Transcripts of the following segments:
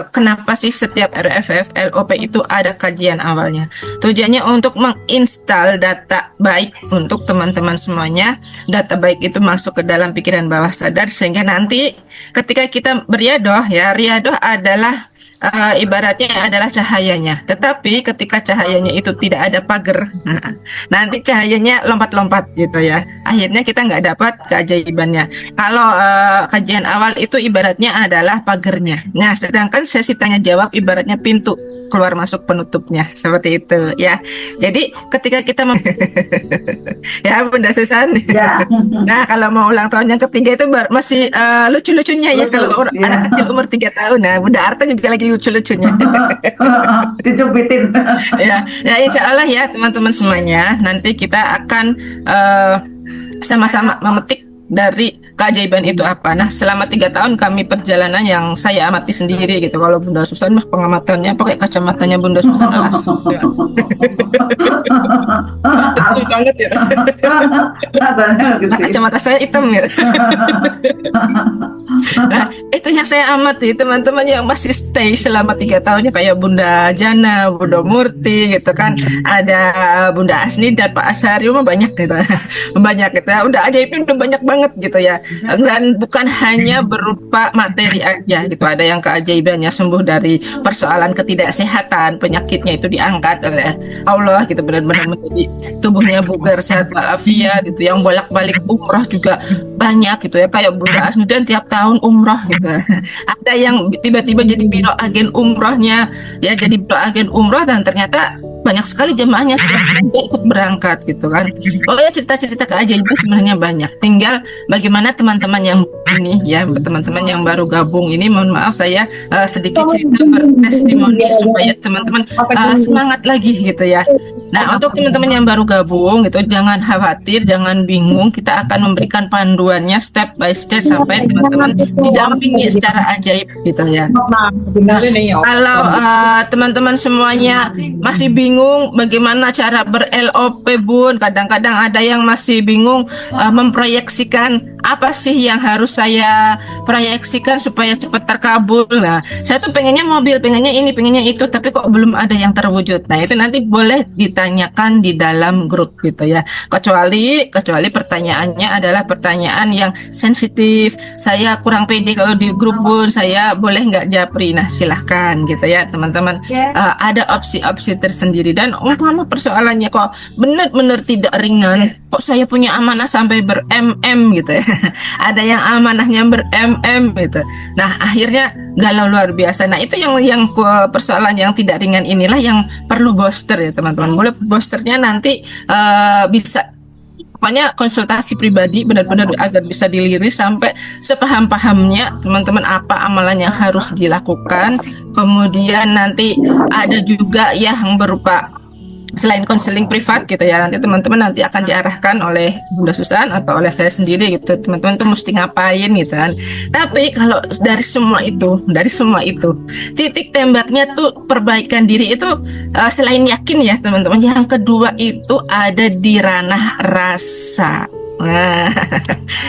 kenapa sih setiap RFF LOP itu ada kajian awalnya? Tujuannya untuk menginstal data baik untuk teman-teman semuanya. Data baik itu masuk ke dalam pikiran bawah sadar sehingga nanti ketika kita beriadoh ya, riadoh adalah ibaratnya adalah cahayanya. Tetapi ketika cahayanya itu tidak ada pagar, nanti cahayanya lompat-lompat gitu ya. Akhirnya kita nggak dapat keajaibannya. Kalau kajian awal itu ibaratnya adalah pagernya. Nah, sedangkan sesi tanya jawab ibaratnya pintu keluar masuk penutupnya seperti itu ya. Jadi ketika kita ya Bunda Susan. Ya. Nah, kalau mau ulang tahun yang ketiga itu masih lucu-lucunya ya. Lucu, Kalau ya. anak kecil umur 3 tahun, nah Bunda Arta juga lagi lucu-lucunya. Dicubitin. Ya insya Allah ya teman-teman semuanya. Nanti kita akan sama-sama memetik dari keajaiban itu apa. Nah, selama 3 tahun kami perjalanan yang saya amati sendiri gitu. Kalau Bunda Susan mah pengamatannya pakai kacamatanya Bunda Susan alas. Betul banget ya. Nah, kacamata saya hitam ya. Nah, itu yang saya amati teman-teman yang masih stay selama 3 tahunnya kayak Bunda Jana, Bunda Murti gitu kan. Ada Bunda Asni dan Pak Ashario mah banyak gitu. Banyak gitu. Udah ajaibnya udah banyak banget gitu ya. Dan bukan hanya berupa materi aja gitu. Ada yang keajaibannya sembuh dari persoalan ketidaksehatan, penyakitnya itu diangkat oleh Allah gitu, benar-benar menjadi tubuhnya bugar sehat walafiat gitu. Yang bolak-balik umroh juga banyak gitu ya, kayak Bunda Asmi dan tiap tahun umroh gitu. Ada yang tiba-tiba jadi biro agen umrohnya ya, jadi biro agen umroh dan ternyata banyak sekali jemaahnya sudah ikut berangkat gitu kan. Oh ya, cerita-cerita keajaiban sebenarnya banyak. Tinggal bagaimana teman-teman yang ini ya, teman-teman yang baru gabung ini, mohon maaf saya sedikit cerita bertestimoni supaya teman-teman semangat lagi gitu ya. Nah, untuk teman-teman yang baru gabung gitu, jangan khawatir, jangan bingung. Kita akan memberikan panduannya step by step sampai teman-teman didampingi secara ajaib gitu ya. Kalau teman-teman semuanya masih bingung bagaimana cara ber-LOP Bun, kadang-kadang ada yang masih bingung memproyeksikan apa sih yang harus saya proyeksikan supaya cepat terkabul. Nah, saya tuh pengennya mobil, pengennya ini, pengennya itu, tapi kok belum ada yang terwujud. Nah, itu nanti boleh ditanyakan di dalam grup gitu ya. Kecuali pertanyaannya adalah pertanyaan yang sensitif. Saya kurang pede kalau di grup Bun, saya boleh nggak japri? Nah, silahkan gitu ya teman-teman. Ada opsi-opsi tersendiri, dan umpama persoalannya kok benar-benar tidak ringan, kok saya punya amanah sampai ber-MM gitu ya. Ada yang amanahnya ber-MM gitu. Nah, akhirnya galau luar biasa. Nah, itu yang persoalan yang tidak ringan inilah yang perlu booster ya teman-teman. Boleh boosternya nanti bisa pokoknya konsultasi pribadi benar-benar agar bisa diliris sampai sepaham-pahamnya teman-teman apa amalan yang harus dilakukan. Kemudian nanti ada juga yang berupa selain konseling privat gitu ya, nanti teman-teman nanti akan diarahkan oleh Bunda Susan atau oleh saya sendiri gitu, teman-teman tuh mesti ngapain gitu kan. Tapi kalau dari semua itu titik tembaknya tuh perbaikan diri itu selain yakin ya teman-teman, yang kedua itu ada di ranah rasa. Nah,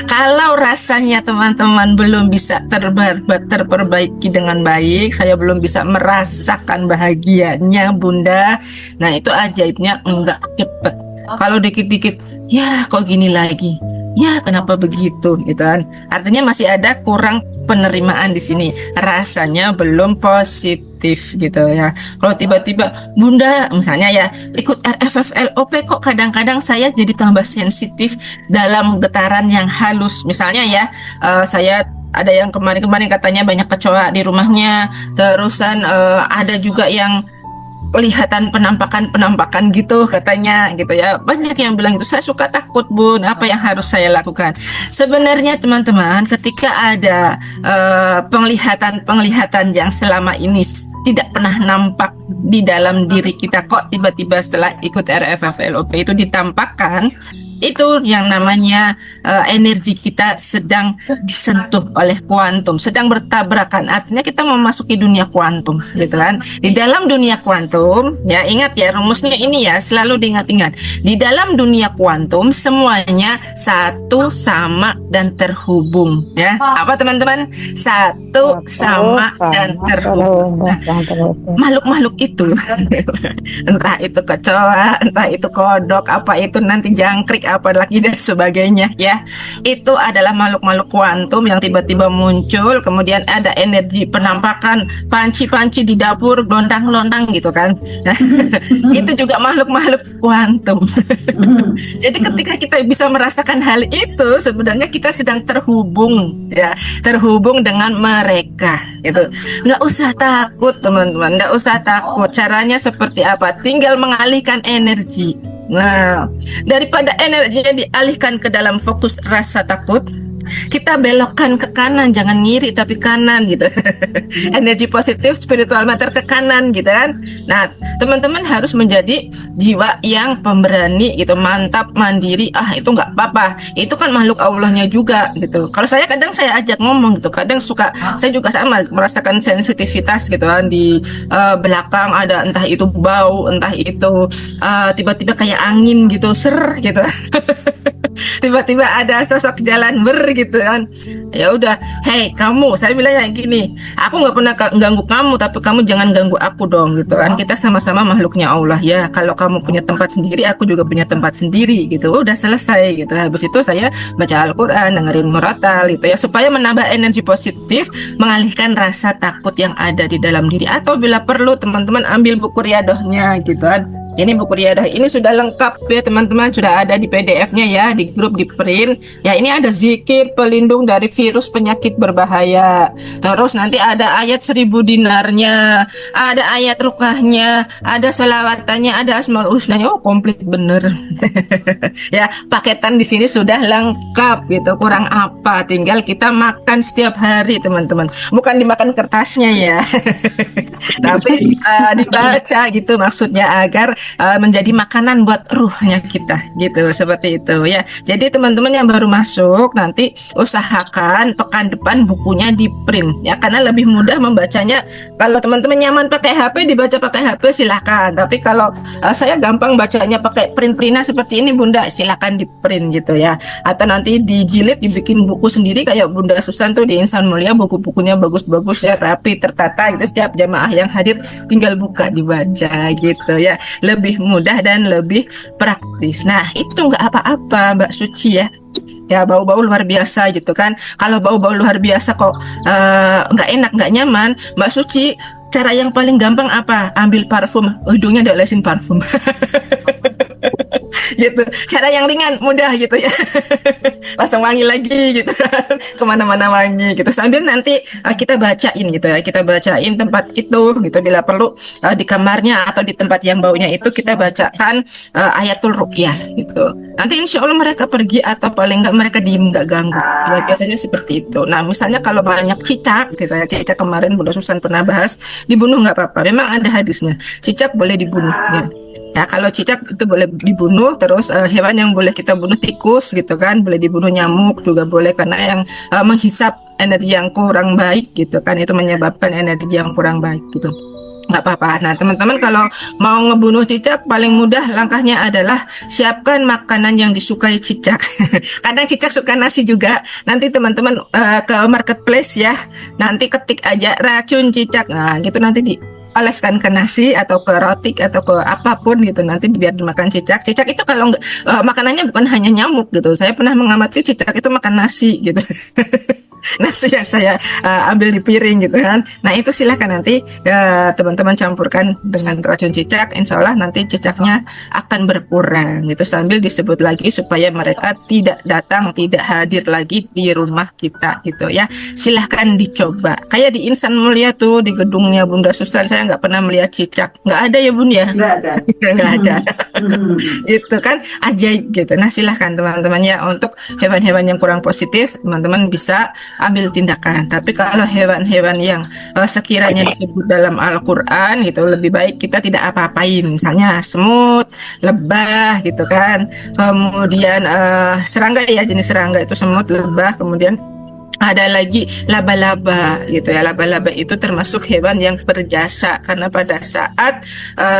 kalau rasanya teman-teman belum bisa terperbaiki dengan baik, saya belum bisa merasakan bahagianya Bunda. Nah, itu ajaibnya enggak cepet. Kalau dikit-dikit, ya kok gini lagi? Ya kenapa begitu gitu kan? Artinya masih ada kurang penerimaan di sini. Rasanya belum positif gitu ya. Kalau tiba-tiba Bunda misalnya ya ikut RFF LOP, kok kadang-kadang saya jadi tambah sensitif dalam getaran yang halus. Misalnya ya saya ada yang kemarin-kemarin katanya banyak kecoa di rumahnya. Terusan ada juga yang kelihatan penampakan gitu katanya gitu ya. Banyak yang bilang itu. Saya suka takut Bun, apa yang harus saya lakukan? Sebenarnya teman-teman, ketika ada penglihatan yang selama ini tidak pernah nampak di dalam diri kita, kok tiba-tiba setelah ikut RFF LOP itu ditampakkan, Itu yang namanya energi kita sedang disentuh oleh kuantum, sedang bertabrakan. Artinya kita memasuki dunia kuantum, gitu kan? Di dalam dunia kuantum, ya ingat ya rumusnya ini ya, selalu diingat-ingat. Di dalam dunia kuantum semuanya satu, sama dan terhubung, ya. Apa teman-teman? Satu, sama dan terhubung. Nah, makhluk-makhluk itu entah itu kecoa, entah itu kodok, apa itu nanti jangkrik, apa lagi dan sebagainya, ya, itu adalah makhluk-makhluk kuantum yang tiba-tiba muncul. Kemudian ada energi penampakan panci-panci di dapur, lontang-lontang gitu kan. Nah, itu juga makhluk-makhluk kuantum. Jadi ketika kita bisa merasakan hal itu, sebenarnya kita sedang terhubung, ya, terhubung dengan mereka. Itu nggak usah takut teman-teman, nggak usah takut. Caranya seperti apa? Tinggal mengalihkan energi. Nah, daripada energinya dialihkan ke dalam fokus rasa takut, kita belokkan ke kanan, jangan ngiri tapi kanan gitu. Energi positif spiritual matter ke kanan gitu kan. Nah, teman-teman harus menjadi jiwa yang pemberani gitu, mantap, mandiri. Ah, itu nggak apa-apa, itu kan makhluk Allahnya juga gitu. Kalau saya kadang saya ajak ngomong gitu, kadang suka saya juga sama merasakan sensitivitas gitu kan, di belakang ada entah itu bau, entah itu tiba-tiba kayak angin gitu, ser gitu. Tiba-tiba ada sosok jalan gitu kan. Ya udah, hey kamu, saya bilangnya gini, aku nggak pernah ganggu kamu, tapi kamu jangan ganggu aku dong gitu kan. Kita sama-sama makhluknya Allah ya. Kalau kamu punya tempat sendiri, aku juga punya tempat sendiri gitu. Udah selesai gitu. Habis itu saya baca Al-Quran, dengerin murotal gitu ya, supaya menambah energi positif, mengalihkan rasa takut yang ada di dalam diri. Atau bila perlu teman-teman ambil buku riadohnya gitu kan. Ini buku riadah ini sudah lengkap ya teman-teman, sudah ada di PDF-nya ya, di grup, di print. Ya, ini ada zikir pelindung dari virus penyakit berbahaya. Terus nanti ada ayat 1000 dinarnya, ada ayat rukahnya, ada selawatannya, ada asmaul husnanya. Oh, komplit bener. Ya, paketan di sini sudah lengkap gitu. Kurang apa? Tinggal kita makan setiap hari teman-teman. Bukan dimakan kertasnya ya. Tapi dibaca gitu maksudnya, agar menjadi makanan buat ruhnya kita gitu, seperti itu ya. Jadi teman-teman yang baru masuk nanti usahakan pekan depan bukunya di print ya, karena lebih mudah membacanya. Kalau teman-teman nyaman pakai HP, dibaca pakai HP silahkan, tapi kalau saya gampang bacanya pakai print-printan seperti ini Bunda, silahkan di print gitu ya, atau nanti dijilid dibikin buku sendiri kayak Bunda Susan tuh di Insan Mulia, buku-bukunya bagus-bagus ya, rapi, tertata gitu. Setiap jamaah yang hadir tinggal buka dibaca gitu ya, lebih mudah dan lebih praktis. Nah, itu nggak apa-apa Mbak Suci ya. Ya, bau-bau luar biasa gitu kan. Kalau bau-bau luar biasa kok nggak enak, nggak nyaman, Mbak Suci, cara yang paling gampang apa? Ambil parfum, hidungnya diolesin parfum. Gitu, cara yang ringan, mudah gitu ya. Langsung wangi lagi gitu, kemana-mana wangi gitu, sambil nanti kita bacain gitu ya, kita bacain tempat itu gitu, bila perlu di kamarnya atau di tempat yang baunya itu kita bacakan ayatul ruqyah gitu. Nanti insya Allah mereka pergi, atau paling enggak mereka diem, nggak ganggu ya, biasanya seperti itu. Nah, misalnya kalau banyak cicak gitu ya, cicak kemarin Bunda Susan pernah bahas, dibunuh nggak apa-apa, memang ada hadisnya, cicak boleh dibunuh ya. Ya, kalau cicak itu boleh dibunuh. Terus hewan yang boleh kita bunuh tikus gitu kan, boleh dibunuh, nyamuk juga boleh, karena yang menghisap energi yang kurang baik gitu kan, itu menyebabkan energi yang kurang baik gitu. Nggak apa-apa. Nah, teman-teman kalau mau ngebunuh cicak, paling mudah langkahnya adalah siapkan makanan yang disukai cicak. Kadang cicak suka nasi juga. Nanti teman-teman ke marketplace ya, nanti ketik aja racun cicak. Nah, gitu nanti oleskan ke nasi atau ke roti atau ke apapun gitu, nanti biar dimakan cicak. Cicak itu kalau makanannya bukan hanya nyamuk gitu. Saya pernah mengamati cicak itu makan nasi gitu. Nasi yang saya ambil di piring gitu kan. Nah, itu silahkan nanti teman-teman campurkan dengan racun cicak. Insya Allah nanti cicaknya akan berkurang gitu, sambil disebut lagi supaya mereka tidak datang, tidak hadir lagi di rumah kita gitu ya. Silahkan dicoba. Kayak di Insan Mulia tuh, di gedungnya Bunda Susan, saya nggak pernah melihat cicak. Nggak ada ya Bun ya? Nggak ada. Nggak ada. Itu kan ajaib gitu. Nah, silahkan teman-teman ya, untuk hewan-hewan yang kurang positif, teman-teman bisa ambil tindakan. Tapi kalau hewan-hewan yang sekiranya disebut dalam Al-Quran gitu, lebih baik kita tidak apa-apain. Misalnya semut, lebah gitu kan. Kemudian serangga ya, jenis serangga itu semut, lebah, kemudian ada lagi laba-laba gitu ya. Laba-laba itu termasuk hewan yang berjasa karena pada saat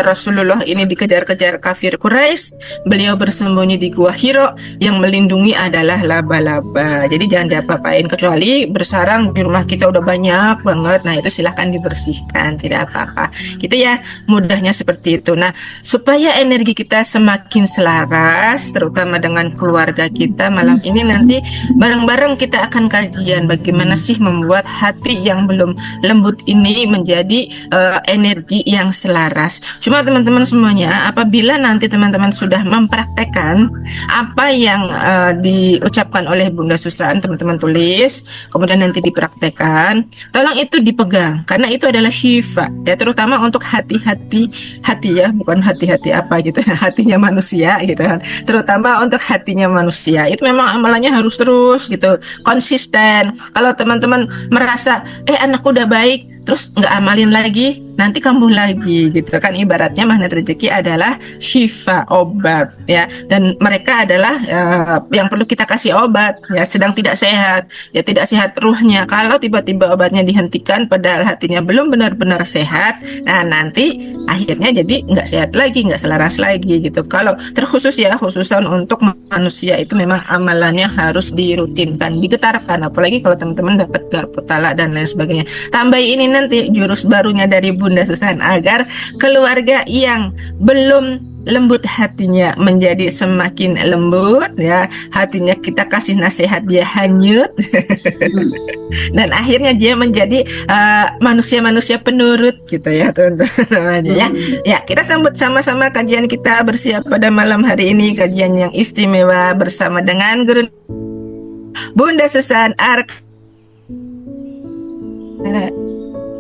Rasulullah ini dikejar-kejar kafir Quraisy, beliau bersembunyi di Gua Hiro, yang melindungi adalah laba-laba. Jadi jangan diapa-apain, kecuali bersarang di rumah kita udah banyak banget. Nah, itu silahkan dibersihkan, tidak apa-apa. Gitu ya, mudahnya seperti itu. Nah, supaya energi kita semakin selaras, terutama dengan keluarga kita, malam ini nanti bareng-bareng kita akan kajian bagaimana sih membuat hati yang belum lembut ini menjadi energi yang selaras. Cuma teman-teman semuanya, apabila nanti teman-teman sudah mempraktekkan apa yang diucapkan oleh Bunda Susan, teman-teman tulis, kemudian nanti dipraktekkan, tolong itu dipegang karena itu adalah syifa ya, terutama untuk hati-hati, hati ya, bukan hati-hati apa gitu, hatinya manusia gitu kan, terutama untuk hatinya manusia itu memang amalannya harus terus gitu, konsisten. Kalau teman-teman merasa anakku udah baik terus nggak amalin lagi, nanti kambuh lagi gitu kan. Ibaratnya magnet rezeki adalah syifa, obat ya, dan mereka adalah yang perlu kita kasih obat ya, sedang tidak sehat ya, tidak sehat ruhnya. Kalau tiba-tiba obatnya dihentikan padahal hatinya belum benar-benar sehat, nah nanti akhirnya jadi nggak sehat lagi, nggak selaras lagi gitu. Kalau terkhusus ya, khususan untuk manusia itu memang amalannya harus dirutinkan, digetarkan, apalagi kalau teman-teman dapat garpu talak dan lain sebagainya. Tambah ini nanti jurus barunya dari Bunda Susan agar keluarga yang belum lembut hatinya menjadi semakin lembut ya, hatinya kita kasih nasihat dia hanyut dan akhirnya dia menjadi manusia-manusia penurut gitu ya teman-teman ya. Ya, kita sambut sama-sama kajian kita, bersiap pada malam hari ini, kajian yang istimewa bersama dengan Guru Bunda Susan Ark.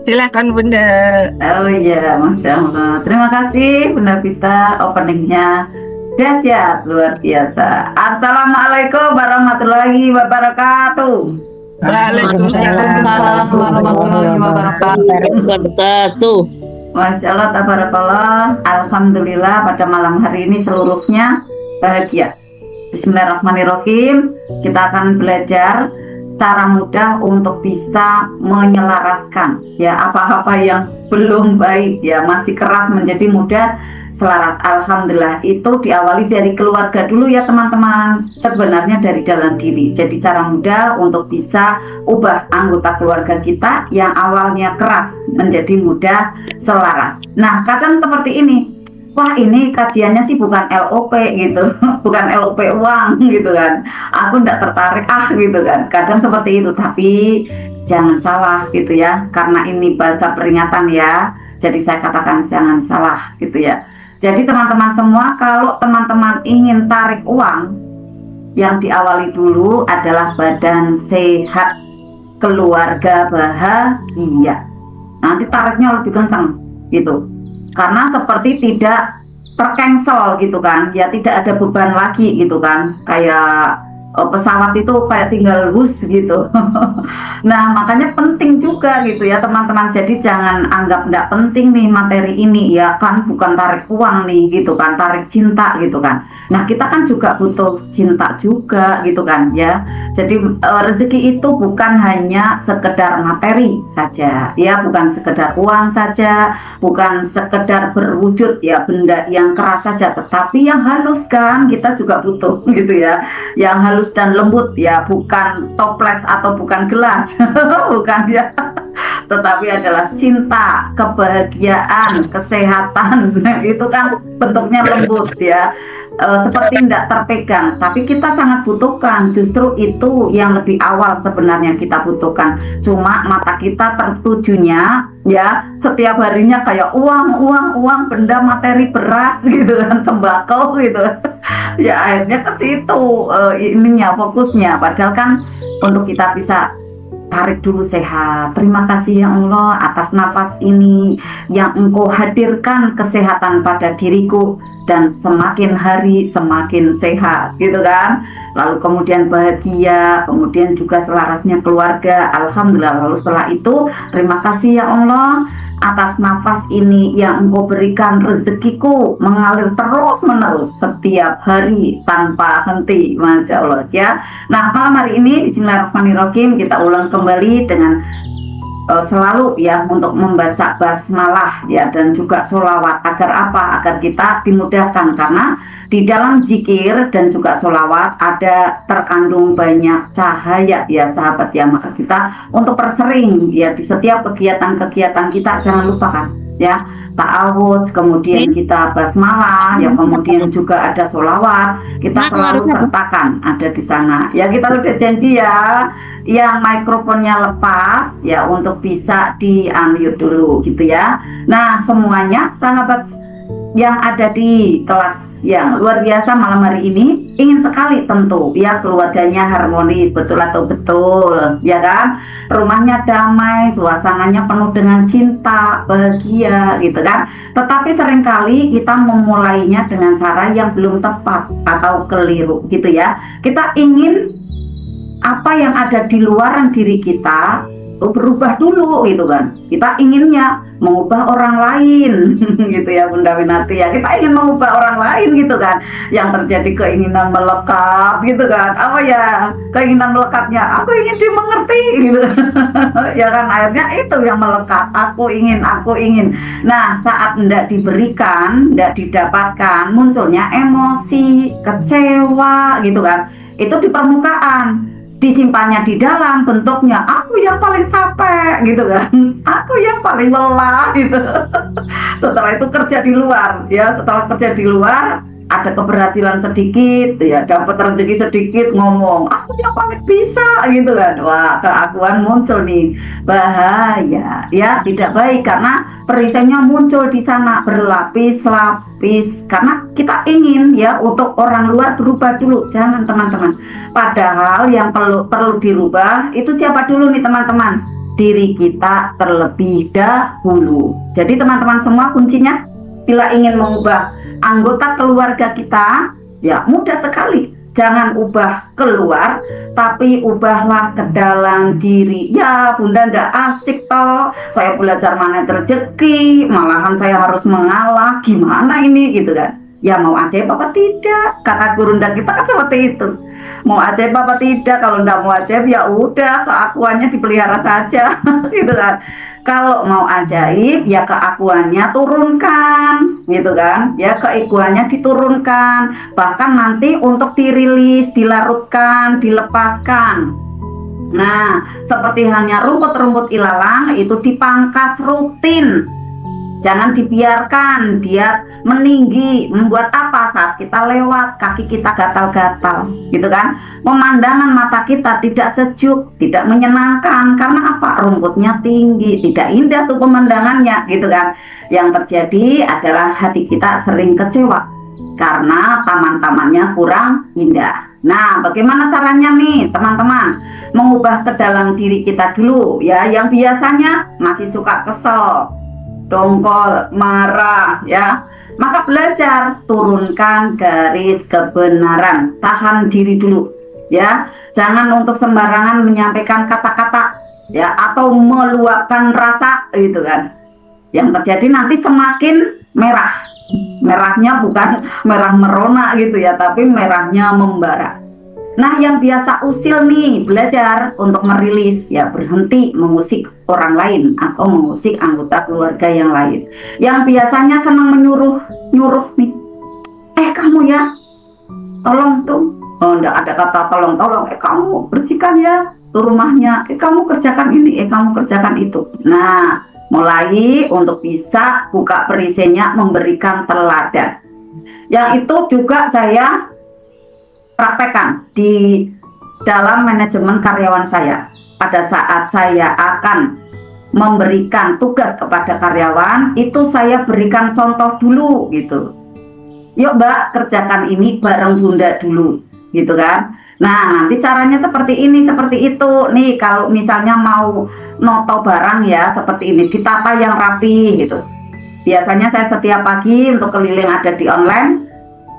Silahkan Bunda. Oh iya, Masya Allah. Terima kasih Bunda Vita, openingnya dahsyat, luar biasa. Assalamualaikum warahmatullahi wabarakatuh. Waalaikumsalam warahmatullahi wabarakatuh. Masya Allah, tabarakallah. Alhamdulillah pada malam hari ini seluruhnya bahagia. Bismillahirrahmanirrahim. Kita akan belajar cara mudah untuk bisa menyelaraskan ya apa-apa yang belum baik ya, masih keras menjadi mudah selaras. Alhamdulillah, itu diawali dari keluarga dulu ya teman-teman, sebenarnya dari dalam diri. Jadi cara mudah untuk bisa ubah anggota keluarga kita yang awalnya keras menjadi mudah selaras. Nah, kadang seperti ini, wah ini kajiannya sih bukan LOP gitu, bukan LOP uang gitu kan, aku nggak tertarik gitu kan, kadang seperti itu. Tapi jangan salah gitu ya, karena ini bahasa peringatan ya, jadi saya katakan jangan salah gitu ya. Jadi teman-teman semua, kalau teman-teman ingin tarik uang, yang diawali dulu adalah badan sehat, keluarga bahagia, nanti tariknya lebih kencang gitu. Karena seperti tidak tercancel gitu kan, ya tidak ada beban lagi gitu kan, kayak pesawat itu kayak tinggal bus gitu. Nah makanya penting juga gitu ya teman-teman, jadi jangan anggap tidak penting nih materi ini ya kan, bukan tarik uang nih gitu kan, tarik cinta gitu kan. Nah kita kan juga butuh cinta juga gitu kan ya. Jadi rezeki itu bukan hanya sekedar materi saja ya, bukan sekedar uang saja, bukan sekedar berwujud ya benda yang keras saja, tetapi yang halus kan kita juga butuh gitu ya, yang halus dan lembut ya, bukan toples atau bukan gelas bukan ya, tetapi adalah cinta, kebahagiaan, kesehatan. Itu kan bentuknya lembut ya, seperti tidak terpegang, tapi kita sangat butuhkan. Justru itu yang lebih awal sebenarnya kita butuhkan. Cuma mata kita tertujunya ya setiap harinya kayak uang, benda materi, beras gitu kan, sembako gitu ya, akhirnya ke situ ininya fokusnya. Padahal kan untuk kita bisa tarik dulu sehat. Terima kasih ya Allah atas nafas ini yang Engkau hadirkan kesehatan pada diriku, dan semakin hari semakin sehat, gitu kan. Lalu kemudian bahagia, kemudian juga selarasnya keluarga, alhamdulillah. Lalu setelah itu, terima kasih ya Allah atas nafas ini yang Engkau berikan rezekiku mengalir terus menerus setiap hari tanpa henti, Masya Allah ya. Nah, malam hari ini bismillahirrahmanirrahim kita ulang kembali dengan selalu ya untuk membaca basmalah ya, dan juga sholawat. Agar apa? Agar kita dimudahkan, karena di dalam zikir dan juga sholawat ada terkandung banyak cahaya ya sahabat ya. Maka kita untuk persering ya di setiap kegiatan-kegiatan kita, jangan lupakan ya ta'awudz, kemudian kita basmalah ya, kemudian juga ada sholawat, kita selalu sertakan ada di sana ya. Kita udah janji ya, yang mikrofonnya lepas ya untuk bisa di unmute dulu gitu ya. Nah, semuanya sahabat yang ada di kelas yang luar biasa malam hari ini ingin sekali tentu ya keluarganya harmonis, betul atau betul ya kan, rumahnya damai, suasananya penuh dengan cinta, bahagia gitu kan. Tetapi seringkali kita memulainya dengan cara yang belum tepat atau keliru gitu ya. Kita ingin apa yang ada di luaran diri kita berubah dulu gitu kan. Kita inginnya mengubah orang lain gitu ya Bunda Winarti ya. Kita ingin mengubah orang lain gitu kan. Yang terjadi keinginan melekat gitu kan. Apa ya keinginan melekatnya? Aku ingin dimengerti gitu. Ya kan, akhirnya itu yang melekat. Aku ingin. Nah, saat tidak diberikan, tidak didapatkan, munculnya emosi, kecewa gitu kan. Itu di permukaan. Disimpannya di dalam bentuknya aku yang paling capek gitu kan, aku yang paling lelah gitu. Setelah itu kerja di luar ya, setelah kerja di luar ada keberhasilan sedikit ya, dapat rezeki sedikit, ngomong aku yang paling bisa gitu kan. Wah, keakuan muncul nih, bahaya ya, tidak baik, karena perisainya muncul di sana berlapis-lapis, karena kita ingin ya untuk orang luar berubah dulu. Jangan teman-teman, padahal yang perlu dirubah itu siapa dulu nih teman-teman? Diri kita terlebih dahulu. Jadi teman-teman semua, kuncinya bila ingin mengubah anggota keluarga kita ya mudah sekali. Jangan ubah keluar, tapi ubahlah ke dalam diri. Ya Bunda, ndak asik toh, saya belajar mana rezeki, malahan saya harus mengalah, gimana ini gitu kan. Ya mau ajaib apa tidak, kata guru ndak kita kan seperti itu. Mau ajaib apa tidak, kalau ndak mau ajaib ya udah keakuannya dipelihara saja gitu kan. Kalau mau ajaib ya keakuannya turunkan gitu kan ya, keikuannya diturunkan, bahkan nanti untuk dirilis, dilarutkan, dilepaskan. Nah, seperti halnya rumput-rumput ilalang itu dipangkas rutin. Jangan dibiarkan dia meninggi. Membuat apa? Saat kita lewat kaki kita gatal-gatal gitu kan, pemandangan mata kita tidak sejuk, tidak menyenangkan. Karena apa? Rumputnya tinggi, tidak indah tuh pemandangannya gitu kan. Yang terjadi adalah hati kita sering kecewa karena taman-tamannya kurang indah. Nah, bagaimana caranya nih teman-teman? Mengubah ke dalam diri kita dulu ya, yang biasanya masih suka kesel, dongkol, marah ya, maka belajar turunkan garis kebenaran, tahan diri dulu ya, jangan untuk sembarangan menyampaikan kata-kata ya, atau meluapkan rasa gitu kan. Yang terjadi nanti semakin merah, merahnya bukan merah merona gitu ya, tapi merahnya membara. Nah, yang biasa usil nih, belajar untuk merilis ya, berhenti mengusik orang lain atau mengusik anggota keluarga yang lain. Yang biasanya senang nyuruh nih, kamu ya, tolong tuh, oh enggak ada kata tolong, kamu bersihkan ya tuh rumahnya, kamu kerjakan ini, kamu kerjakan itu. Nah, mulai untuk bisa buka perisainya, memberikan teladan. Yang itu juga saya praktekkan di dalam manajemen karyawan saya. Pada saat saya akan memberikan tugas kepada karyawan, itu saya berikan contoh dulu gitu. Yuk Mbak, kerjakan ini bareng Bunda dulu gitu kan. Nah, nanti caranya seperti ini, seperti itu. Nih, kalau misalnya mau noto barang ya, seperti ini, ditata yang rapi gitu. Biasanya saya setiap pagi untuk keliling ada di online.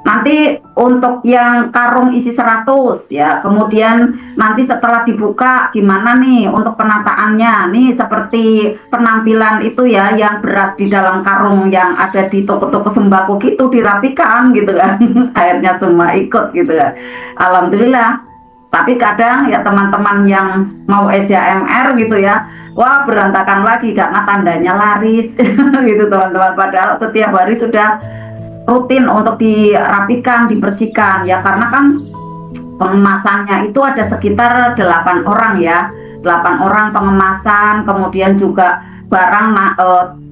Nanti untuk yang karung isi 100 ya, kemudian nanti setelah dibuka gimana nih untuk penataannya. Nih seperti penampilan itu ya, yang beras di dalam karung yang ada di toko-toko sembako gitu dirapikan gitu kan. Akhirnya semua ikut gitu kan. Alhamdulillah. Tapi kadang ya teman-teman yang mau SYMR gitu ya, wah berantakan lagi karena tandanya laris gitu teman-teman. Padahal setiap hari sudah rutin untuk dirapikan, dibersihkan ya, karena kan pengemasannya itu ada sekitar 8 orang ya, 8 orang pengemasan, kemudian juga barang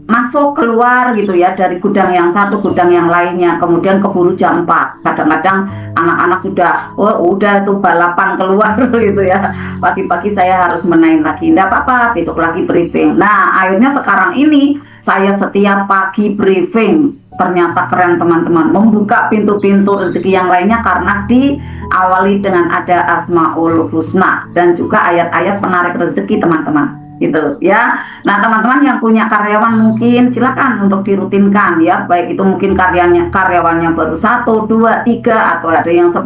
masuk keluar gitu ya, dari gudang yang satu gudang yang lainnya, kemudian keburu jam 4, kadang-kadang anak-anak sudah udah tuh balapan keluar gitu ya, pagi-pagi saya harus menaik lagi, enggak apa-apa besok lagi briefing. Nah akhirnya sekarang ini saya setiap pagi briefing. Ternyata keren teman-teman, membuka pintu-pintu rezeki yang lainnya karena diawali dengan ada Asmaul Husna dan juga ayat-ayat penarik rezeki teman-teman gitu ya. Nah teman-teman yang punya karyawan mungkin silakan untuk dirutinkan ya, baik itu mungkin karyawannya baru 1, 2, 3 atau ada yang 10,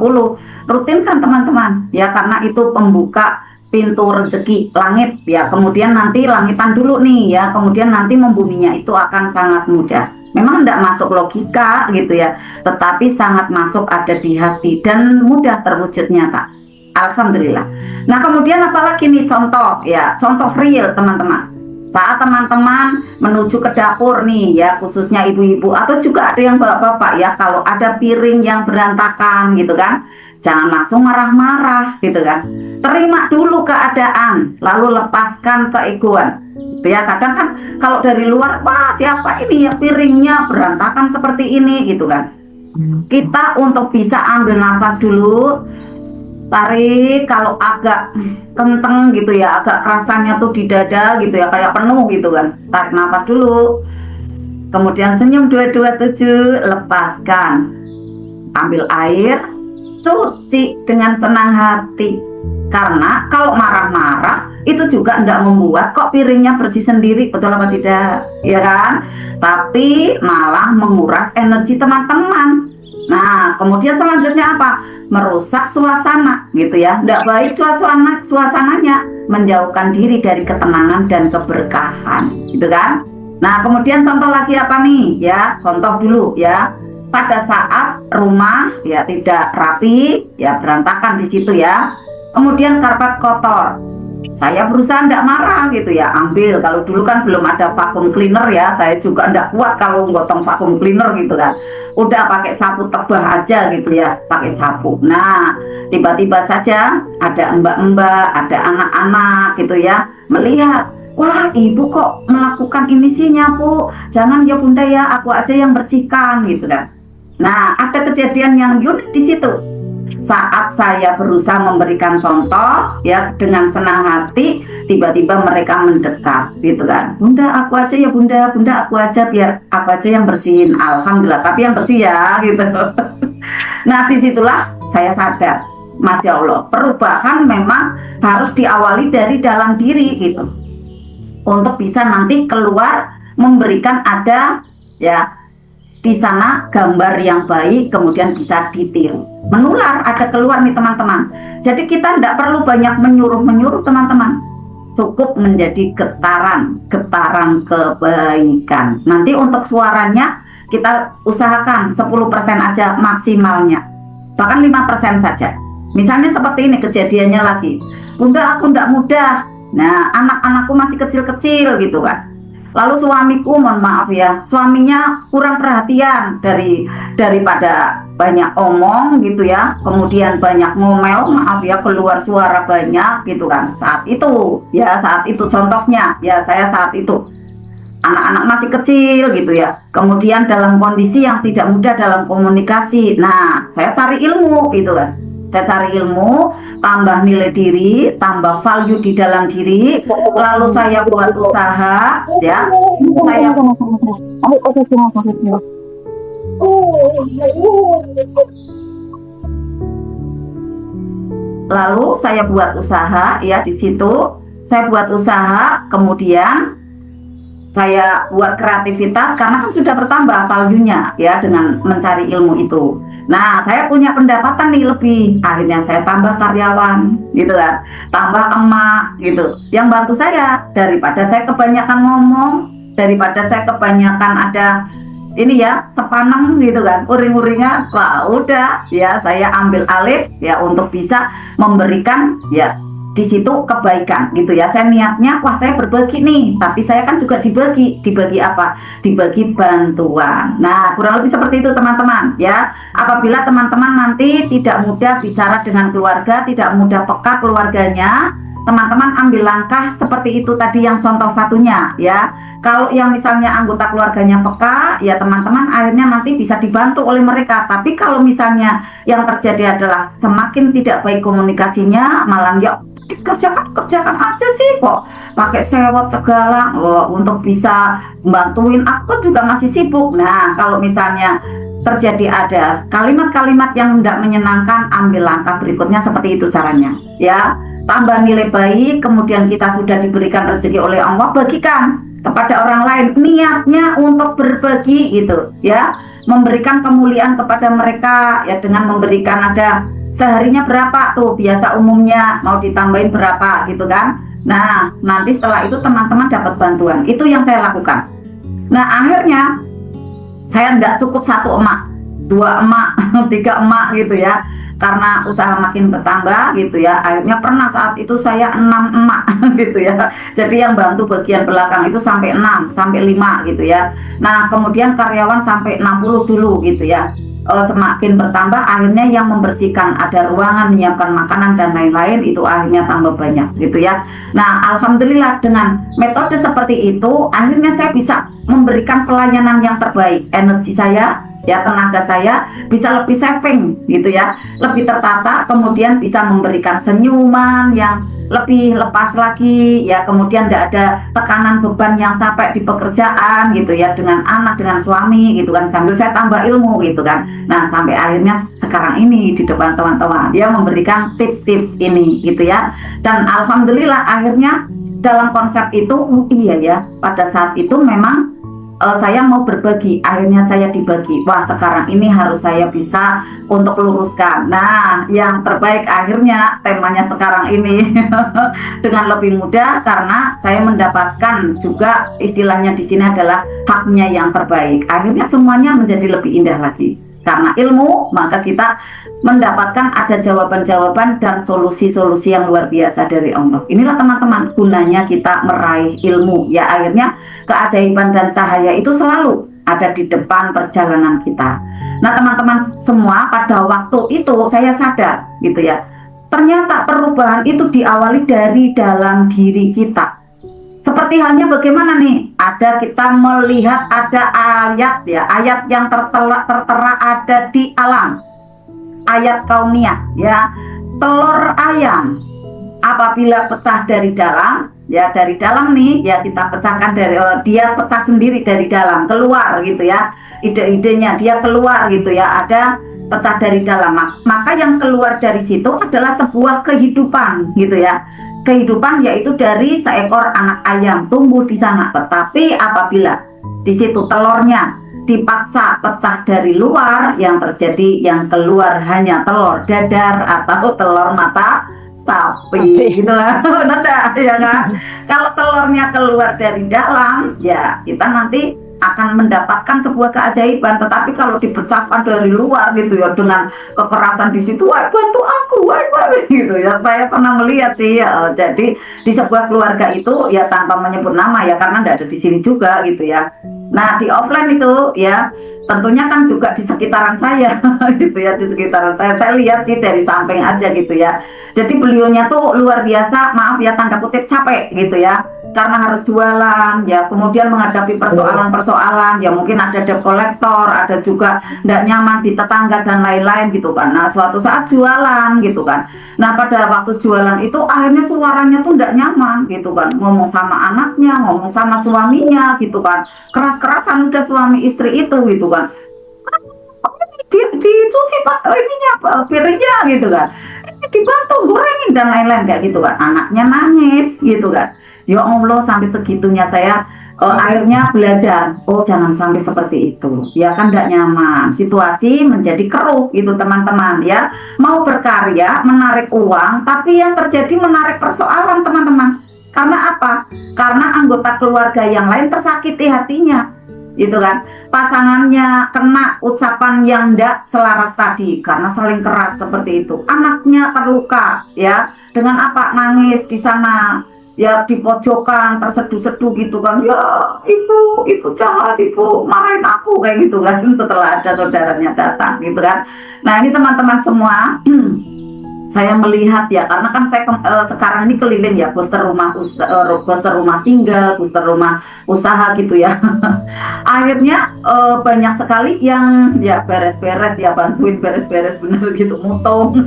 rutinkan teman-teman ya, karena itu pembuka pintu rezeki langit ya. Kemudian nanti langitan dulu nih ya, kemudian nanti membuminya itu akan sangat mudah. Memang tidak masuk logika gitu ya, tetapi sangat masuk ada di hati dan mudah terwujud nyata. Alhamdulillah. Nah kemudian apalagi nih contoh ya, contoh real teman-teman. Saat teman-teman menuju ke dapur nih ya, khususnya ibu-ibu atau juga ada yang bapak-bapak ya, kalau ada piring yang berantakan gitu kan, jangan langsung marah-marah gitu kan. Terima dulu keadaan, lalu lepaskan keegoan. Ya kadang kan kalau dari luar, wah siapa ini ya piringnya berantakan seperti ini gitu kan. Kita untuk bisa ambil nafas dulu, tarik, kalau agak kenceng gitu ya, agak rasanya tuh di dada gitu ya, kayak penuh gitu kan, tarik nafas dulu, kemudian senyum 227, lepaskan, ambil air, cuci dengan senang hati. Karena kalau marah-marah itu juga tidak membuat kok piringnya bersih sendiri, betul apa tidak ya kan, tapi malah menguras energi teman-teman. Nah kemudian selanjutnya apa, merusak suasana gitu ya, tidak baik suasananya, menjauhkan diri dari ketenangan dan keberkahan gitu kan. Nah kemudian contoh lagi apa nih ya, contoh dulu ya, pada saat rumah ya tidak rapi ya, berantakan di situ ya, kemudian karpet kotor, saya berusaha tidak marah gitu ya, ambil, kalau dulu kan belum ada vacuum cleaner ya, saya juga tidak kuat kalau gotong vacuum cleaner gitu kan, udah pakai sapu tebah aja gitu ya, pakai sapu. Nah tiba-tiba saja ada mbak-mbak, ada anak-anak gitu ya, melihat, wah ibu kok melakukan ini sih, nyapu, jangan ya bunda ya, aku aja yang bersihkan gitu kan. Nah ada kejadian yang unik di situ. Saat saya berusaha memberikan contoh ya dengan senang hati, tiba-tiba mereka mendekat gitu kan, bunda aku aja ya bunda, bunda aku aja, biar aku aja yang bersihin. Alhamdulillah, tapi yang bersih ya gitu. Nah disitulah saya sadar, Masya Allah, perubahan memang harus diawali dari dalam diri gitu, untuk bisa nanti keluar memberikan ada ya di sana gambar yang baik, kemudian bisa ditiru, menular, ada keluar nih teman-teman. Jadi kita tidak perlu banyak menyuruh teman-teman, cukup menjadi getaran kebaikan. Nanti untuk suaranya kita usahakan 10% aja maksimalnya, bahkan 5% saja. Misalnya seperti ini kejadiannya lagi, bunda aku tidak mudah, nah anak-anakku masih kecil-kecil gitu kan, lalu suamiku, mohon maaf ya, suaminya kurang perhatian, daripada banyak omong gitu ya, kemudian banyak ngomel, maaf ya, keluar suara banyak gitu kan. Saat itu ya, saat itu contohnya ya, saya saat itu anak-anak masih kecil gitu ya, kemudian dalam kondisi yang tidak mudah dalam komunikasi. Nah saya cari ilmu gitu kan, saya cari ilmu, tambah nilai diri, tambah value di dalam diri, lalu saya buat usaha ya, saya lalu saya buat usaha ya di situ. Saya buat usaha, kemudian saya buat kreativitas karena kan sudah bertambah value-nya ya dengan mencari ilmu itu. Nah, saya punya pendapatan nih lebih. Akhirnya saya tambah karyawan gitu kan. Tambah emak gitu. Yang bantu saya daripada saya kebanyakan ngomong, daripada saya kebanyakan ada ini ya, sepaneng gitu kan. Uring-uringan. Wah, udah ya saya ambil alih ya untuk bisa memberikan ya di situ kebaikan gitu ya. Saya niatnya wah saya berbagi nih, tapi saya kan juga dibagi apa, dibagi bantuan. Nah kurang lebih seperti itu teman-teman ya. Apabila teman-teman nanti tidak mudah bicara dengan keluarga, tidak mudah peka keluarganya, teman-teman ambil langkah seperti itu tadi yang contoh satunya ya. Kalau yang misalnya anggota keluarganya peka ya teman-teman akhirnya nanti bisa dibantu oleh mereka. Tapi kalau misalnya yang terjadi adalah semakin tidak baik komunikasinya, malah ya kerjakan aja sih kok pakai sewot segala untuk bisa bantuin aku juga masih sibuk. Nah kalau misalnya terjadi ada kalimat-kalimat yang tidak menyenangkan, ambil langkah berikutnya seperti itu caranya ya. Tambah nilai baik, kemudian kita sudah diberikan rezeki oleh Allah, bagikan kepada orang lain, niatnya untuk berbagi gitu ya, memberikan kemuliaan kepada mereka ya dengan memberikan ada seharinya berapa tuh biasa umumnya mau ditambahin berapa gitu kan. Nah nanti setelah itu teman-teman dapat bantuan, itu yang saya lakukan. Nah akhirnya saya nggak cukup 1 emak, 2 emak, 3 emak gitu ya, karena usaha makin bertambah gitu ya. Akhirnya pernah saat itu saya 6 emak gitu ya. Jadi yang bantu bagian belakang itu sampai 6 sampai 5 gitu ya. Nah kemudian karyawan sampai 60 dulu gitu ya. Semakin bertambah akhirnya yang membersihkan ada ruangan, menyiapkan makanan dan lain-lain itu akhirnya tambah banyak gitu ya. Nah alhamdulillah dengan metode seperti itu akhirnya saya bisa memberikan pelayanan yang terbaik. Energi saya ya, tenaga saya bisa lebih saving gitu ya, lebih tertata, kemudian bisa memberikan senyuman yang lebih lepas lagi ya, kemudian tidak ada tekanan beban yang capek di pekerjaan gitu ya, dengan anak, dengan suami gitu kan, sambil saya tambah ilmu gitu kan. Nah sampai akhirnya sekarang ini di depan teman-teman dia memberikan tips-tips ini gitu ya. Dan alhamdulillah akhirnya dalam konsep itu iya ya, pada saat itu memang saya mau berbagi, akhirnya saya dibagi. Wah sekarang ini harus saya bisa untuk luruskan. Nah yang terbaik akhirnya temanya sekarang ini dengan lebih mudah karena saya mendapatkan juga istilahnya di sini adalah haknya yang terbaik. Akhirnya semuanya menjadi lebih indah lagi. Karena ilmu, maka kita mendapatkan ada jawaban-jawaban dan solusi-solusi yang luar biasa dari Allah. Inilah teman-teman gunanya kita meraih ilmu. Ya akhirnya keajaiban dan cahaya itu selalu ada di depan perjalanan kita. Nah teman-teman semua, pada waktu itu saya sadar gitu ya, ternyata perubahan itu diawali dari dalam diri kita. Seperti halnya bagaimana nih, ada kita melihat ada ayat ya, ayat yang tertera ada di alam, ayat kauniyah ya, telur ayam apabila pecah dari dalam ya, dari dalam nih ya, kita pecahkan dari dia pecah sendiri dari dalam, keluar gitu ya, ide-idenya dia keluar gitu ya, ada pecah dari dalam, maka yang keluar dari situ adalah sebuah kehidupan gitu ya. Kehidupan yaitu dari seekor anak ayam tumbuh di sana. Tetapi apabila di situ telurnya dipaksa pecah dari luar, yang terjadi yang keluar hanya telur dadar atau telur mata sapi gitulah. Benar ya kan? Kalau telurnya keluar dari dalam ya kita nanti akan mendapatkan sebuah keajaiban. Tetapi kalau dipecahkan dari luar gitu ya, dengan kekerasan di situ, wah bantu aku, wah gitu ya. Saya pernah melihat sih ya, jadi di sebuah keluarga itu ya, tanpa menyebut nama ya, karena tidak ada di sini juga gitu ya. Nah di offline itu ya tentunya kan juga di sekitaran saya gitu ya, di sekitaran saya lihat sih dari samping aja gitu ya. Jadi beliaunya tuh luar biasa, maaf ya tanda kutip, capek gitu ya, karena harus jualan ya, kemudian menghadapi persoalan-persoalan ya, mungkin ada debt collector, ada juga tidak nyaman di tetangga dan lain-lain gitu kan. Nah suatu saat jualan gitu kan, nah pada waktu jualan itu akhirnya suaranya tuh tidak nyaman gitu kan, ngomong sama anaknya, ngomong sama suaminya gitu kan, keras-kerasan udah suami istri itu gitu kan. dicuci pak ininya piringnya gitu kan, dibantu gorengin dan lain-lain kayak gitu kan. Anaknya nangis gitu kan. Ya Allah, sampai segitunya saya akhirnya belajar, oh jangan sampai seperti itu ya kan, tidak nyaman, situasi menjadi keruh gitu teman-teman ya. Mau berkarya menarik uang, tapi yang terjadi menarik persoalan teman-teman. Karena apa? Karena anggota keluarga yang lain tersakiti hatinya gitu kan, pasangannya kena ucapan yang tidak selaras tadi karena saling keras seperti itu, anaknya terluka ya, dengan apa, nangis di sana ya, di pojokan terseduh-seduh gitu kan, ya ibu jahat, ibu marahin aku kayak gitu kan, setelah ada saudaranya datang gitu kan. Nah ini teman-teman semua, saya melihat ya, karena kan saya sekarang ini keliling ya, booster rumah tinggal, booster rumah usaha gitu ya. Akhirnya banyak sekali yang ya beres-beres ya, bantuin beres-beres bener gitu, mutong.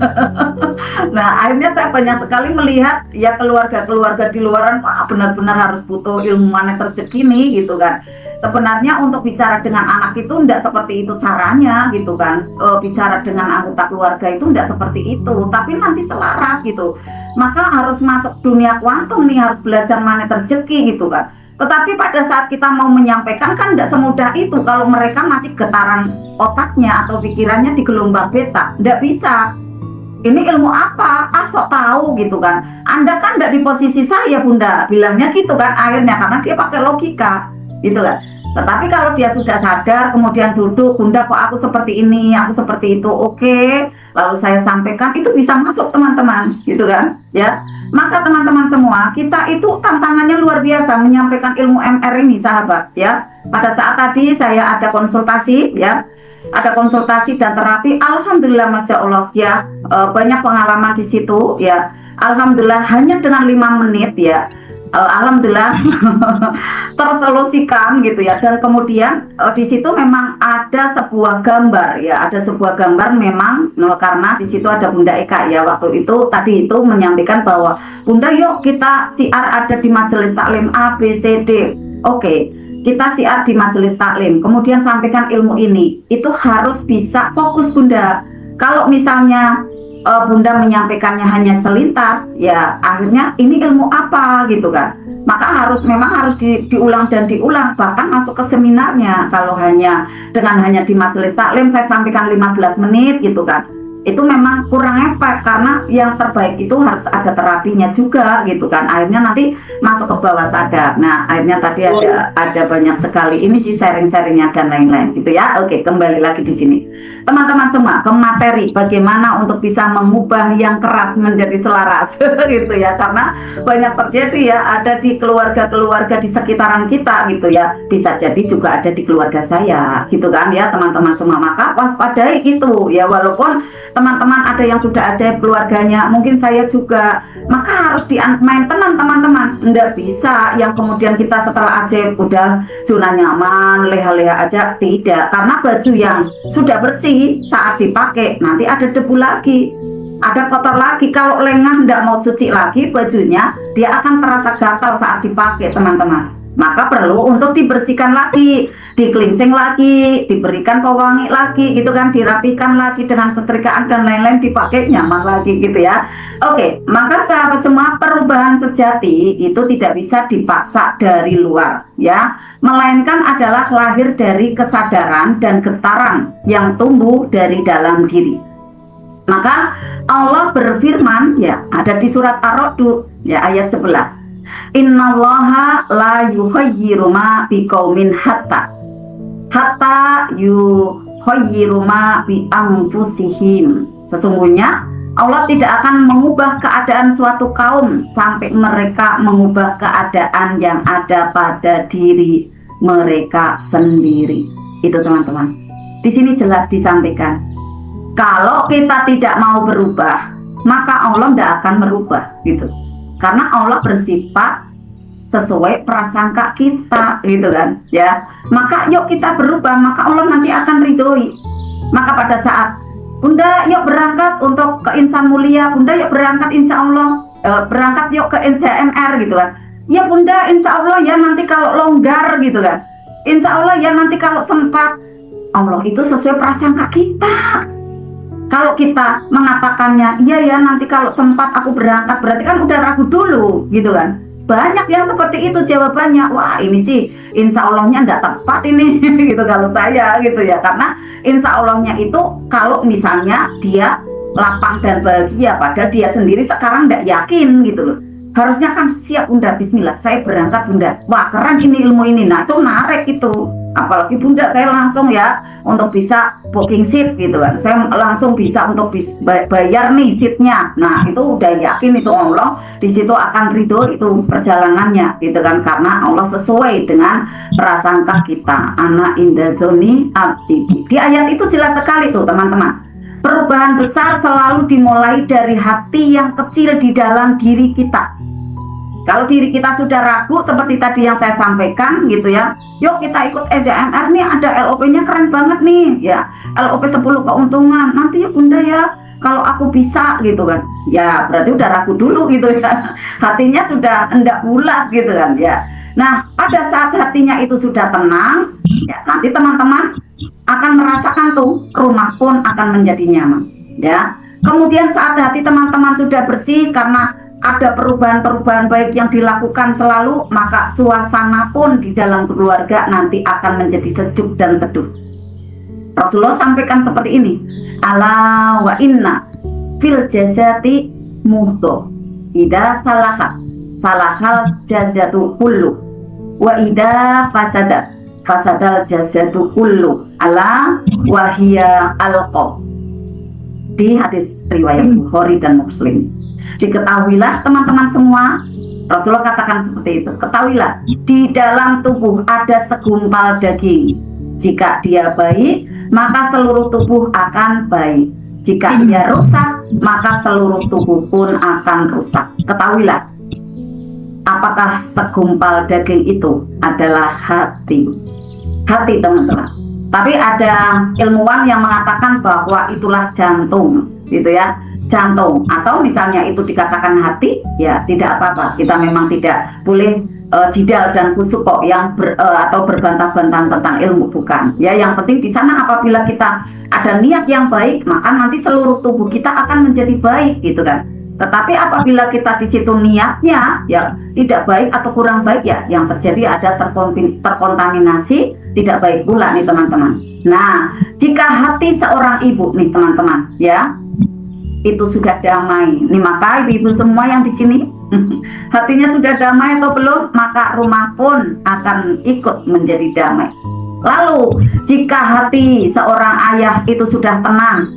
Nah akhirnya saya banyak sekali melihat ya keluarga-keluarga di luaran, wah benar-benar harus butuh ilmu manajer rezeki nih gitu kan. Sebenarnya untuk bicara dengan anak itu tidak seperti itu caranya gitu kan, bicara dengan anggota keluarga itu tidak seperti itu, tapi nanti selaras gitu. Maka harus masuk dunia kuantum nih, harus belajar manajer rezeki gitu kan. Tetapi pada saat kita mau menyampaikan kan tidak semudah itu kalau mereka masih getaran otaknya atau pikirannya di gelombang beta, tidak bisa. Ini ilmu apa? Sok tahu gitu kan. Anda kan tidak di posisi saya bunda, bilangnya gitu kan akhirnya, karena dia pakai logika gitu kan. Tetapi kalau dia sudah sadar, kemudian duduk, bunda kok aku seperti ini, aku seperti itu, oke, lalu saya sampaikan, itu bisa masuk teman-teman gitu kan ya. Maka teman-teman semua, kita itu tantangannya luar biasa menyampaikan ilmu MR ini sahabat ya. Pada saat tadi saya ada konsultasi ya, ada konsultasi dan terapi, alhamdulillah masya Allah ya, banyak pengalaman di situ ya. Alhamdulillah hanya dengan 5 menit ya, alhamdulillah tersolusikan gitu ya. Dan kemudian di situ memang ada sebuah gambar ya, ada sebuah gambar memang karena di situ ada Bunda Eka ya, waktu itu tadi itu menyampaikan bahwa bunda yuk kita siar ada di majelis taklim A B C D. Oke, kita siar di majelis taklim, kemudian sampaikan ilmu ini, itu harus bisa fokus bunda. Kalau misalnya bunda menyampaikannya hanya selintas ya, akhirnya ini ilmu apa gitu kan. Maka memang harus diulang dan diulang, bahkan masuk ke seminarnya. Kalau dengan hanya di majelis taklim saya sampaikan 15 menit gitu kan, itu memang kurang efek, karena yang terbaik itu harus ada terapinya juga gitu kan. Akhirnya nanti masuk ke bawah sadar. Nah akhirnya tadi ada banyak sekali ini sih sharing-sharingnya dan lain-lain gitu ya. Oke, kembali lagi di sini teman-teman semua ke materi, bagaimana untuk bisa mengubah yang keras menjadi selaras gitu ya. Karena banyak terjadi ya, ada di keluarga-keluarga di sekitaran kita gitu ya, bisa jadi juga ada di keluarga saya gitu kan ya teman-teman semua. Maka waspadai gitu ya, walaupun teman-teman ada yang sudah ajaib keluarganya, mungkin saya juga, maka harus di-maintenance teman-teman. Nggak bisa yang kemudian kita setelah ajaib udah zona nyaman, leha-leha aja, tidak. Karena baju yang sudah bersih saat dipakai nanti ada debu lagi, ada kotor lagi. Kalau lengah nggak mau cuci lagi bajunya, dia akan terasa gatal saat dipakai teman-teman. Maka perlu untuk dibersihkan lagi, diklinsing lagi, diberikan pewangi lagi gitu kan, dirapikan lagi dengan setrikaan dan lain-lain, dipakai nyaman lagi gitu ya. Oke, maka sahabat semua, perubahan sejati itu tidak bisa dipaksa dari luar ya, melainkan adalah lahir dari kesadaran dan getaran yang tumbuh dari dalam diri. Maka Allah berfirman ya, ada di surat Ar-Ra'd ya ayat 11. Innallaha la yukhayyiru ma biqaumin hatta yukhayyiru ma bi anfusihim. Sesungguhnya Allah tidak akan mengubah keadaan suatu kaum sampai mereka mengubah keadaan yang ada pada diri mereka sendiri. Itu teman-teman. Di sini jelas disampaikan. Kalau kita tidak mau berubah, maka Allah tidak akan merubah gitu. Karena Allah bersifat sesuai prasangka kita gitu kan ya. Maka yuk kita berubah, maka Allah nanti akan ridhoi. Maka pada saat bunda yuk berangkat untuk ke insan mulia, bunda yuk berangkat insya Allah, berangkat yuk ke NCMR gitu kan ya bunda, insya Allah ya nanti kalau longgar gitu kan, insya Allah ya nanti kalau sempat. Allah itu sesuai prasangka kita. Kalau kita mengatakannya, iya ya nanti kalau sempat aku berangkat, berarti kan udah ragu dulu gitu kan. Banyak yang seperti itu jawabannya. Wah ini sih insya Allahnya enggak tepat ini gitu kalau saya gitu ya. Karena insya Allahnya itu kalau misalnya dia lapang dan bahagia, padahal dia sendiri sekarang enggak yakin gitu loh. Harusnya kan siap Bunda, bismillah saya berangkat Bunda, wah keren ini ilmu ini. Nah itu menarik itu, apalagi Bunda saya langsung ya untuk bisa booking seat gitu kan, saya langsung bisa untuk bayar nih seatnya. Nah itu udah yakin itu Allah di situ akan ridho itu perjalanannya gitu kan, karena Allah sesuai dengan prasangka kita. Ana indadzoni abdi. Di ayat itu jelas sekali tuh teman-teman. Perubahan besar selalu dimulai dari hati yang kecil di dalam diri kita. Kalau diri kita sudah ragu seperti tadi yang saya sampaikan gitu ya, yuk kita ikut SJMR nih, ada LOP-nya keren banget nih ya, LOP 10 keuntungan, nanti ya Bunda ya kalau aku bisa gitu kan. Ya berarti udah ragu dulu gitu ya, hatinya sudah hendak bulat gitu kan ya. Nah pada saat hatinya itu sudah tenang ya, nanti teman-teman akan merasakan tuh rumah pun akan menjadi nyaman ya. Kemudian saat hati teman-teman sudah bersih karena ada perubahan-perubahan baik yang dilakukan selalu, maka suasana pun di dalam keluarga nanti akan menjadi sejuk dan teduh. Rasulullah sampaikan seperti ini, ala wa inna fil jasati muhdo ida salahal jazatu kullu wa ida fasadal jazatu kullu ala wahia alqob. Di hadis riwayat Bukhari dan Muslim. Diketahuilah teman-teman semua, Rasulullah katakan seperti itu, ketahuilah di dalam tubuh ada segumpal daging. Jika dia baik, maka seluruh tubuh akan baik. Jika dia rusak, maka seluruh tubuh pun akan rusak. Ketahuilah, apakah segumpal daging itu adalah hati. Hati teman-teman. Tapi ada ilmuwan yang mengatakan bahwa itulah jantung, gitu ya. Jantung, atau misalnya itu dikatakan hati, ya tidak apa-apa. Kita memang tidak boleh jidal dan kusuk kok yang atau berbantah-bantah tentang ilmu, bukan. Ya yang penting di sana apabila kita ada niat yang baik, maka nanti seluruh tubuh kita akan menjadi baik, gitu kan. Tetapi apabila kita di situ niatnya ya tidak baik atau kurang baik, ya yang terjadi ada terkontaminasi tidak baik pula nih teman-teman. Nah, jika hati seorang ibu nih teman-teman, ya itu sudah damai. Nih maka ibu-ibu semua yang di sini hatinya sudah damai atau belum, maka rumah pun akan ikut menjadi damai. Lalu jika hati seorang ayah itu sudah tenang,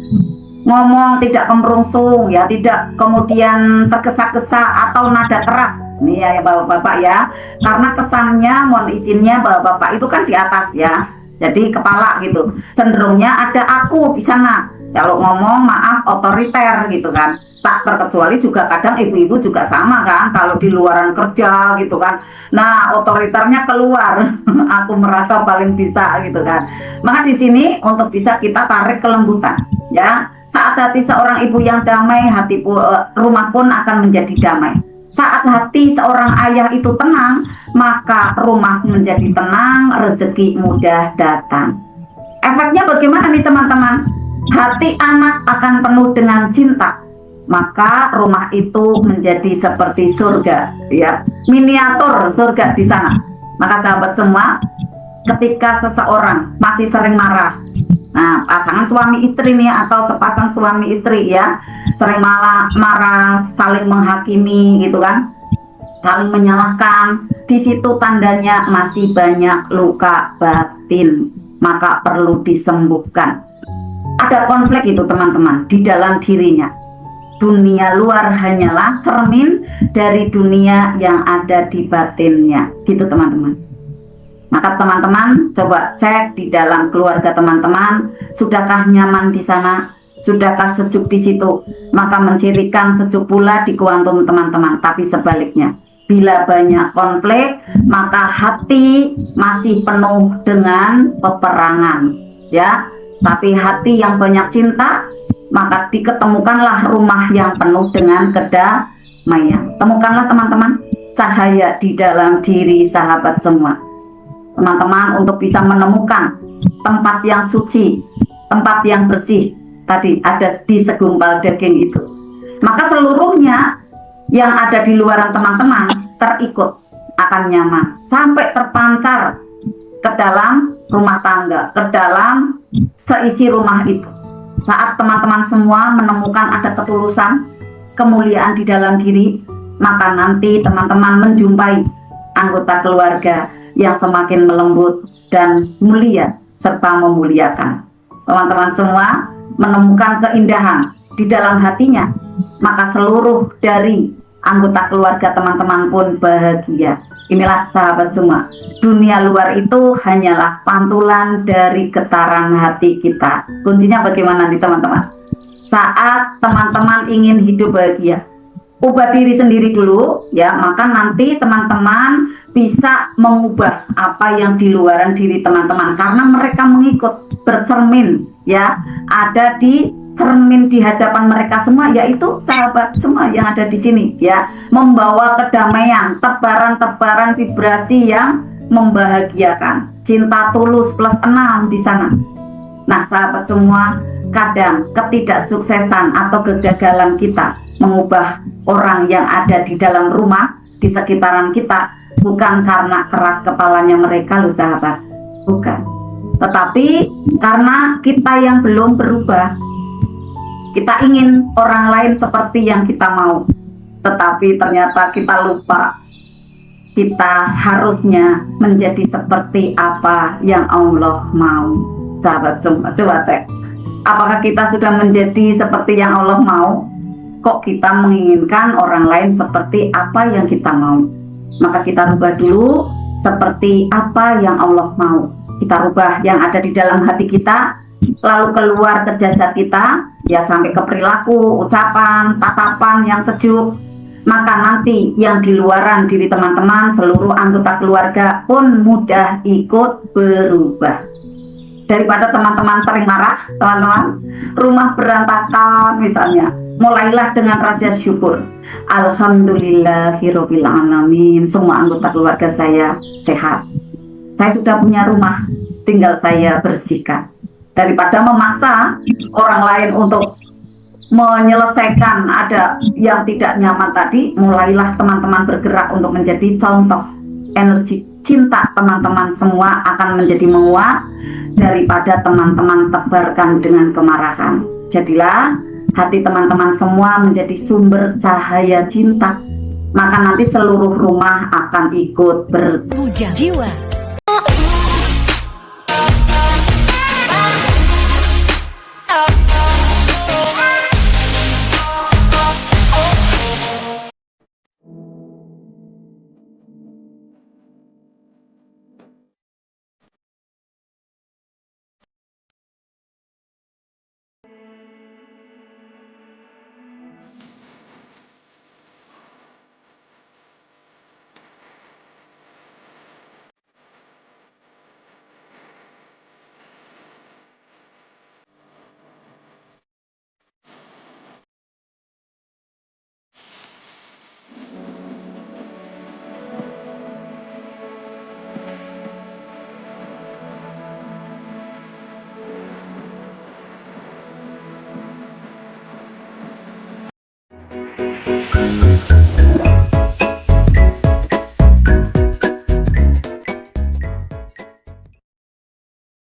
ngomong tidak kemerungsung ya, tidak kemudian tergesa-gesa atau nada keras. Nih ya bapak-bapak ya, karena kesannya mohon izinnya bapak-bapak itu kan di atas ya, jadi kepala gitu, cenderungnya ada aku di sana. Kalau ngomong maaf otoriter gitu kan. Tak terkecuali juga kadang ibu-ibu juga sama kan, kalau di luaran kerja gitu kan. Nah, otoriternya keluar. Aku merasa paling bisa gitu kan. Maka di sini untuk bisa kita tarik kelembutan ya. Saat hati seorang ibu yang damai, hati rumah pun akan menjadi damai. Saat hati seorang ayah itu tenang, maka rumah menjadi tenang, rezeki mudah datang. Efeknya bagaimana nih teman-teman? Hati anak akan penuh dengan cinta, maka rumah itu menjadi seperti surga ya, miniatur surga di sana. Maka sahabat semua, ketika seseorang masih sering marah, nah pasangan suami istri nih atau sepasang suami istri ya, sering marah, saling menghakimi gitu kan, saling menyalahkan, di situ tandanya masih banyak luka batin, maka perlu disembuhkan. Ada konflik itu teman-teman di dalam dirinya. Dunia luar hanyalah cermin dari dunia yang ada di batinnya, gitu teman-teman. Maka teman-teman coba cek di dalam keluarga teman-teman, sudahkah nyaman di sana? Sudahkah sejuk di situ? Maka mencirikan sejuk pula di kuantum teman-teman. Tapi sebaliknya, bila banyak konflik, maka hati masih penuh dengan peperangan, ya. Tapi hati yang banyak cinta, maka diketemukanlah rumah yang penuh dengan kedamaian. Temukanlah teman-teman cahaya di dalam diri sahabat semua. Teman-teman untuk bisa menemukan tempat yang suci, tempat yang bersih. Tadi ada di segumpal daging itu. Maka seluruhnya yang ada di luaran teman-teman terikut akan nyaman sampai terpancar ke dalam rumah tangga, ke dalam seisi rumah itu. Saat teman-teman semua menemukan ada ketulusan, kemuliaan di dalam diri, maka nanti teman-teman menjumpai anggota keluarga yang semakin melembut dan mulia serta memuliakan. Teman-teman semua menemukan keindahan di dalam hatinya, maka seluruh dari anggota keluarga teman-teman pun bahagia. Inilah sahabat semua, dunia luar itu hanyalah pantulan dari getaran hati kita. Kuncinya bagaimana nih teman-teman? Saat teman-teman ingin hidup bahagia, ubah diri sendiri dulu ya, maka nanti teman-teman bisa mengubah apa yang di luaran diri teman-teman, karena mereka mengikut, bercermin ya, ada di cermin di hadapan mereka semua, yaitu sahabat semua yang ada di sini ya, membawa kedamaian, tebaran-tebaran vibrasi yang membahagiakan, cinta tulus plus 6 di sana. Nah sahabat semua, kadang ketidaksuksesan atau kegagalan kita mengubah orang yang ada di dalam rumah, di sekitaran kita, bukan karena keras kepalanya mereka loh sahabat, bukan, tetapi karena kita yang belum berubah. Kita ingin orang lain seperti yang kita mau, tetapi ternyata kita lupa kita harusnya menjadi seperti apa yang Allah mau. Sahabat semua, coba cek, apakah kita sudah menjadi seperti yang Allah mau? Kok kita menginginkan orang lain seperti apa yang kita mau? Maka kita rubah dulu seperti apa yang Allah mau. Kita rubah yang ada di dalam hati kita, lalu keluar ke jasad kita, ya sampai ke perilaku, ucapan, tatapan yang sejuk. Maka nanti yang di luaran diri teman-teman, seluruh anggota keluarga pun mudah ikut berubah. Daripada teman-teman sering marah, teman-teman, rumah berantakan misalnya, mulailah dengan rasa syukur. Alhamdulillahirabbil alamin, semua anggota keluarga saya sehat. Saya sudah punya rumah, tinggal saya bersihkan. Daripada memaksa orang lain untuk menyelesaikan ada yang tidak nyaman tadi, mulailah teman-teman bergerak untuk menjadi contoh. Energi cinta teman-teman semua akan menjadi menguat daripada teman-teman tebarkan dengan kemarahan. Jadilah hati teman-teman semua menjadi sumber cahaya cinta, maka nanti seluruh rumah akan ikut bercahaya. Jiwa